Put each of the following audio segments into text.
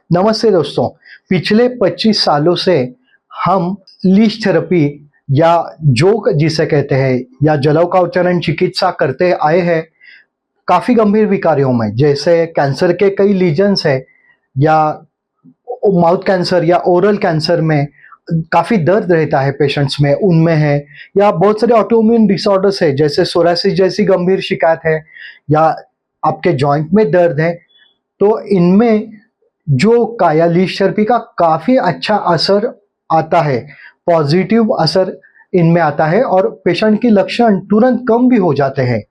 नमस्ते दोस्तों। पिछले 25 सालों से हम लीच थेरेपी या जोक जिसे कहते हैं या जलौकावचरण चिकित्सा करते आए हैं काफी गंभीर विकारों में, जैसे कैंसर के कई लीजन्स है या माउथ कैंसर या ओरल कैंसर में काफी दर्द रहता है पेशेंट्स में, उनमें है या बहुत सारे ऑटोइम्यून डिसऑर्डर्स है जैसे सोरासिस जैसी गंभीर शिकायत है या आपके जॉइंट में दर्द है। तो इनमें जो काया लीच थेरेपी का काफी अच्छा असर आता है, पॉजिटिव असर इनमें आता है और पेशेंट के लक्षण तुरंत कम भी हो जाते हैं।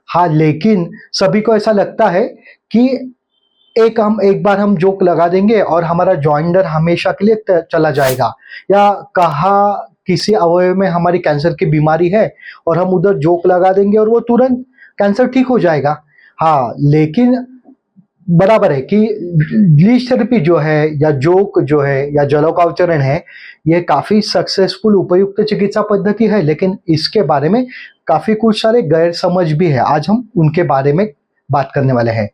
हाँ, लेकिन सभी को ऐसा लगता है कि एक बार हम जोक लगा देंगे और हमारा जॉइंडर हमेशा के लिए चला जाएगा, या कहा किसी अवयव में हमारी कैंसर की बीमारी है और हम उधर जोक लगा देंगे और वो तुरंत कैंसर ठीक हो जाएगा। हाँ, लेकिन बराबर है कि लीच थेरेपी जो है या जोक जो है या जलौकावचरण है, ये काफी सक्सेसफुल उपयुक्त चिकित्सा पद्धति है, लेकिन इसके बारे में काफी कुछ सारे गैर समझ भी है। आज हम उनके बारे में बात करने वाले हैं।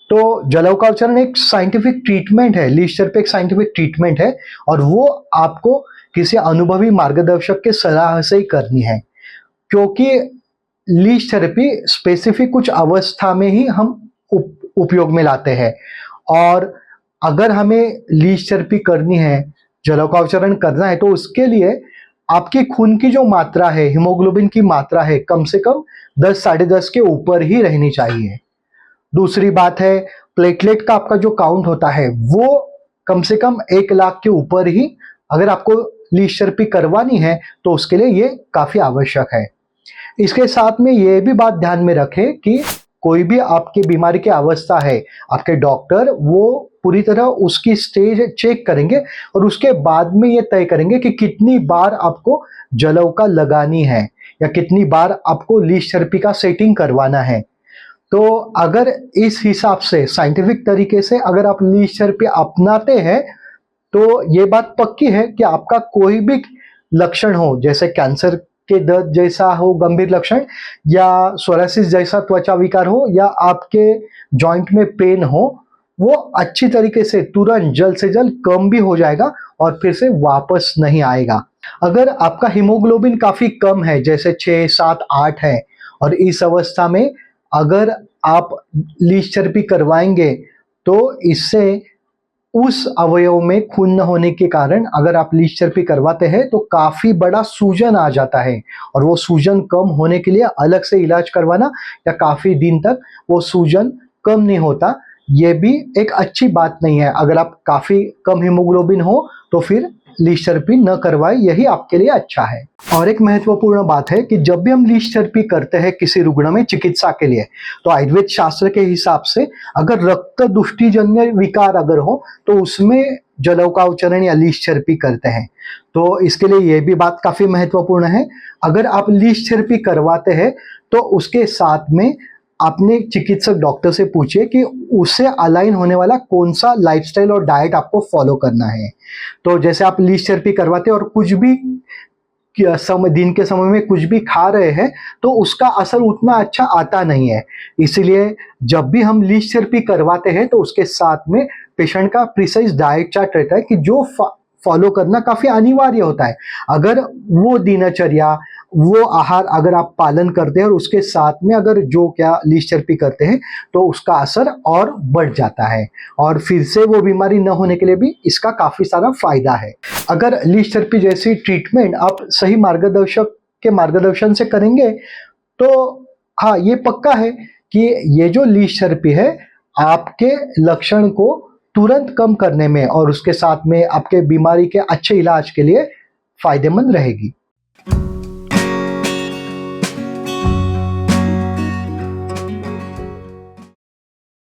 तो जलौकावचरण एक साइंटिफिक ट्रीटमेंट है, लीच थेरेपी एक साइंटिफिक ट्रीटमेंट है और वो आपको किसी अनुभवी मार्गदर्शक के सलाह से ही करनी है, क्योंकि लीच थेरेपी स्पेसिफिक कुछ अवस्था में ही हम उपयोग में लाते हैं। और अगर हमें लीच थेरेपी करनी है, जलौकावचरण करना है, तो उसके लिए आपकी खून की जो मात्रा है, हीमोग्लोबिन की मात्रा है, कम से कम 10 साढ़े 10 के ऊपर ही रहनी चाहिए। दूसरी बात है, प्लेटलेट का आपका जो काउंट होता है वो कम से कम 1 लाख के ऊपर ही अगर आपको लीच थेरेपी करवानी है तो उसके लिए ये काफी आवश्यक है। इसके साथ में ये भी बात ध्यान में रखें कि कोई भी आपकी बीमारी की अवस्था है, आपके डॉक्टर वो पूरी तरह उसकी स्टेज चेक करेंगे और उसके बाद में ये तय करेंगे कि कितनी बार आपको जलौका लगानी है या कितनी बार आपको लीच थेरेपी का सेटिंग करवाना है। तो अगर इस हिसाब से साइंटिफिक तरीके से अगर आप लीच थेरेपी अपनाते हैं तो ये बात पक्की है कि आपका कोई भी लक्षण हो, जैसे कैंसर के दर्द जैसा हो गंभीर लक्षण, या सोरासिस जैसा त्वचा विकार हो, या आपके जॉइंट में पेन हो, वो अच्छी तरीके से तुरंत जल्द से जल्द कम भी हो जाएगा और फिर से वापस नहीं आएगा। अगर आपका हीमोग्लोबिन काफी कम है, जैसे 6, 7, 8 है, और इस अवस्था में अगर आप लीच थेरेपी करवाएंगे तो इससे उस अवयव में खून न होने के कारण अगर आप लीच थेरेपी करवाते हैं तो काफी बड़ा सूजन आ जाता है और वो सूजन कम होने के लिए अलग से इलाज करवाना या काफी दिन तक वो सूजन कम नहीं होता, ये भी एक अच्छी बात नहीं है। अगर आप काफी कम हीमोग्लोबिन हो तो फिर लीच थेरेपी न करवाए, यही आपके लिए अच्छा है। और एक महत्वपूर्ण बात है कि जब भी हम लीच थेरेपी करते हैं किसी रुग्ण में चिकित्सा के लिए, तो आयुर्वेद शास्त्र के हिसाब से अगर रक्त दुष्टिजन्य विकार अगर हो तो उसमें जलौकावचरण या लीच थेरेपी करते हैं। तो इसके लिए यह भी बात काफी महत्वपूर्ण है, अगर आप लीच थेरेपी करवाते हैं तो उसके साथ में अपने चिकित्सक डॉक्टर से पूछिए कि उससे अलाइन होने वाला कौन सा लाइफस्टाइल और डाइट आपको फॉलो करना है। तो जैसे आप लीच थेरेपी करवाते हैं और कुछ भी दिन के समय में कुछ भी खा रहे हैं तो उसका असर उतना अच्छा आता नहीं है। इसलिए जब भी हम लीच थेरेपी करवाते हैं तो उसके साथ में पेशेंट का प्रिसाइज डाइट चार्ट रहता है कि जो फॉलो करना काफी अनिवार्य होता है। अगर वो दिनचर्या, वो आहार अगर आप पालन करते हैं और उसके साथ में अगर जो क्या लीच थेरेपी करते हैं तो उसका असर और बढ़ जाता है और फिर से वो बीमारी न होने के लिए भी इसका काफी सारा फायदा है। अगर लीच थेरेपी जैसी ट्रीटमेंट आप सही मार्गदर्शक के मार्गदर्शन से करेंगे तो हाँ, ये पक्का है कि ये जो लीच थेरेपी है आपके लक्षण को तुरंत कम करने में और उसके साथ में आपके बीमारी के अच्छे इलाज के लिए फायदेमंद रहेगी।